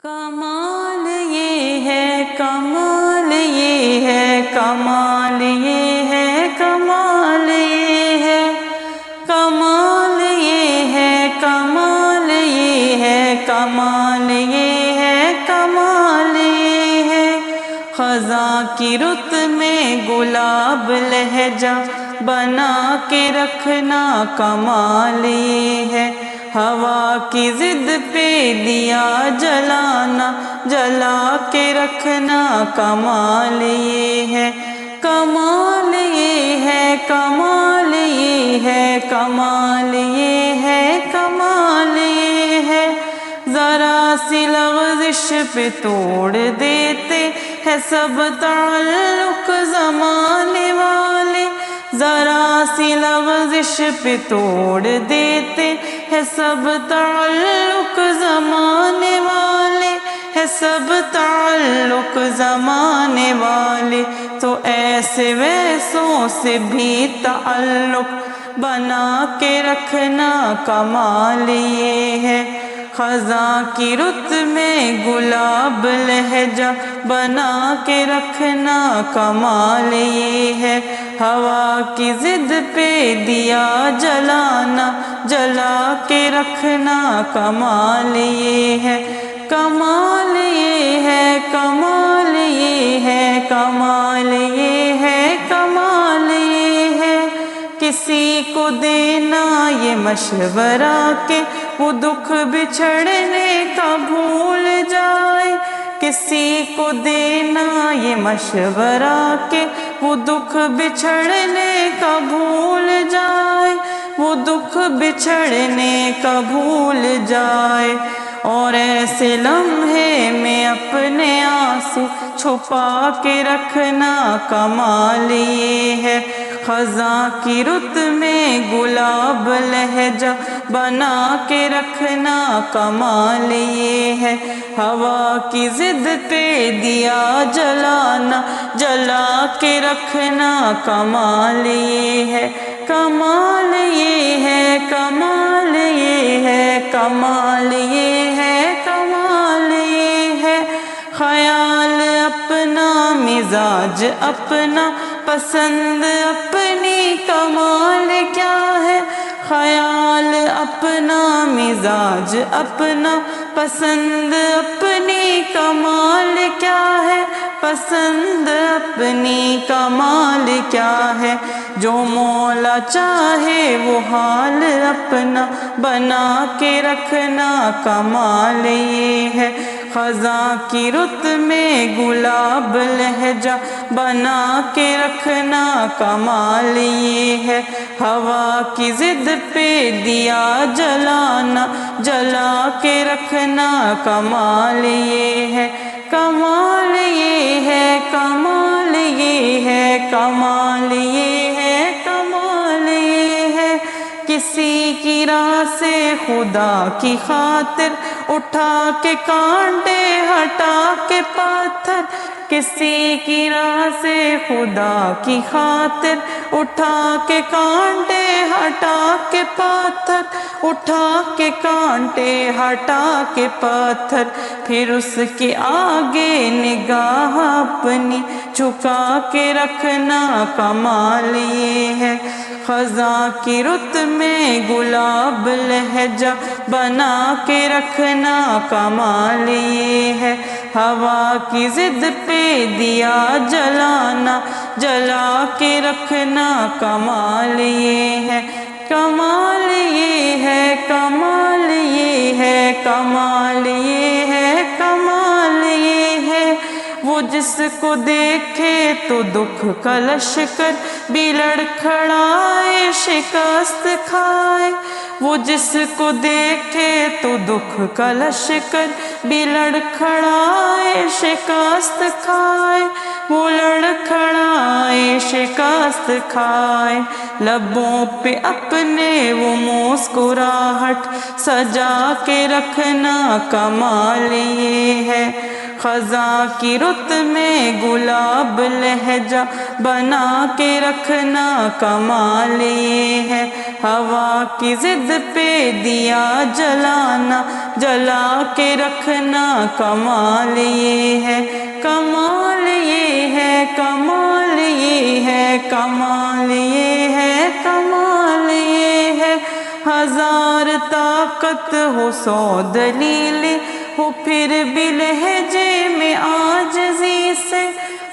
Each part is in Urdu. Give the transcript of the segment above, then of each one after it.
کمال یہ ہے، کمال یہ ہے، کمال یہ ہے، کمال یہ ہے، کمال یہ ہے، کمال یہ ہے، کمال یہ ہے، کمال یہ ہے۔ خزاں کی رت میں گلاب لہجہ بنا کے رکھنا کمال یہ ہے۔ ہوا کی ضد پہ دیا جلانا، جلا کے رکھنا کمال یہ ہے۔ کمال یہ ہے، کمال یہ ہے، کمال یہ ہے، کمال یہ ہے۔ ذرا سی لغزش پہ توڑ دیتے ہیں سب تعلق زمانے والے، ذرا سی لغزش پہ توڑ دیتے ہیں سب تعلق زمانے والے، ہے سب تعلق زمانے والے۔ تو ایسے ویسوں سے بھی تعلق بنا کے رکھنا کمال یہ ہے۔ خزاں کی رت میں گلاب لہجہ بنا کے رکھنا کمال یہ ہے۔ ہوا کی ضد پہ دیا جلانا، جلا کے رکھنا کمال یہ ہے۔ کمال یہ ہے، کمال یہ ہے، کمال یہ ہے، کمال یہ ہے۔ کسی کو دینا یہ مشورہ کہ وہ دکھ بچھڑنے کا بھول جائے، کسی کو دینا یہ مشورہ کہ وہ دکھ بچھڑنے کا بھول جائے، وہ دکھ بچھڑنے کا بھول جائے۔ اور ایسے لمحے میں اپنے آنسو چھپا کے رکھنا کمال یہ ہے۔ خزاں کی رت میں گلاب لہجہ بنا کے رکھنا کمال یہ ہے۔ ہوا کی ضد پہ دیا جلانا، جلا کے رکھنا کمال یہ ہے۔ کمال یہ ہے، کمال یہ ہے، کمال یہ ہے، کمال یہ ہے۔ خیال اپنا، مزاج اپنا، پسند اپنی، کمال کیا ہے۔ خیال اپنا، مزاج اپنا، پسند اپنی، کمال کیا ہے۔ پسند اپنی، کمال کیا ہے۔ جو مولا چاہے وہ حال اپنا بنا کے رکھنا کمال یہ ہے۔ خزاں کی رت میں گلاب لہجہ بنا کے رکھنا کمال یہ ہے۔ ہوا کی ضد پہ دیا جلانا، جلا کے رکھنا کمال یہ ہے۔ کمال یہ ہے، کمال یہ ہے، کمال یہ ہے، کمال یہ ہے۔ کسی کی راہ سے خدا کی خاطر اٹھا کے کانٹے، ہٹا کے پاتھر، کسی کی راہ سے خدا کی خاطر اٹھا کے کانٹے، ہٹا کے پاتھر، اٹھا کے کانٹے، ہٹا کے پاتھر۔ پھر اس کے آگے نگاہ اپنی جھکا کے رکھنا کمال یہ ہے۔ خزاں کی رت میں گلاب لہجہ بنا کے رکھنا کمال یہ ہے۔ ہوا کی ضد پہ دیا جلانا، جلا کے رکھنا کمال یہ ہے۔ کمال یہ ہے، کمال یہ ہے، کمال یہ ہے، کمال یہ ہے۔ وہ جس کو دیکھے تو دکھ کا لشکر بھی لڑکھڑائے، شکست کھائے۔ وہ جس کو دیکھے تو دکھ کا لشکر بھی لڑکھڑائے، شکست کھائے، وہ لڑکھڑائے، شکست کھائے۔ لبوں پہ اپنے وہ مسکراہٹ سجا کے رکھنا کمال یہ ہے۔ خزاں کی رت میں گلاب لہجہ بنا کے رکھنا کمال یہ ہے، ہوا کی ضد پہ دیا جلانا جلا کے رکھنا کمال یہ ہے، کمال یہ ہے، کمال یہ ہے، کمال یہ ہے، کمال یہ ہے۔ ہزار طاقت ہو سو دلیل ہو پھر بھی لہجے میں عاجزی سے،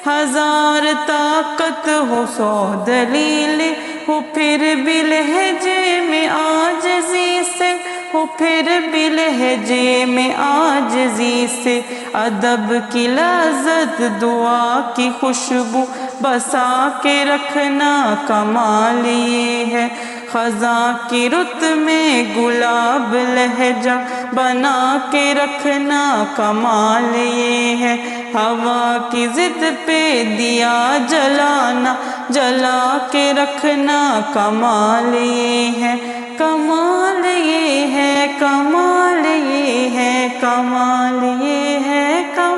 ہزار طاقت ہو سو دلیل ہو پھر بھی لہجے میں عاجزی سے، ہو پھر بھی لہجے میں عاجزی سے، ادب کی لذت دعا کی خوشبو بسا کے رکھنا کمال یہ ہے، خزاں کی رت میں گلاب لہجہ بنا کے رکھنا کمال یہ ہے، ہوا کی ضد پہ دیا جلانا جلا کے رکھنا کمال یہ ہے، کمال یہ ہے، کمال یہ ہے، کمال یہ ہے، کمال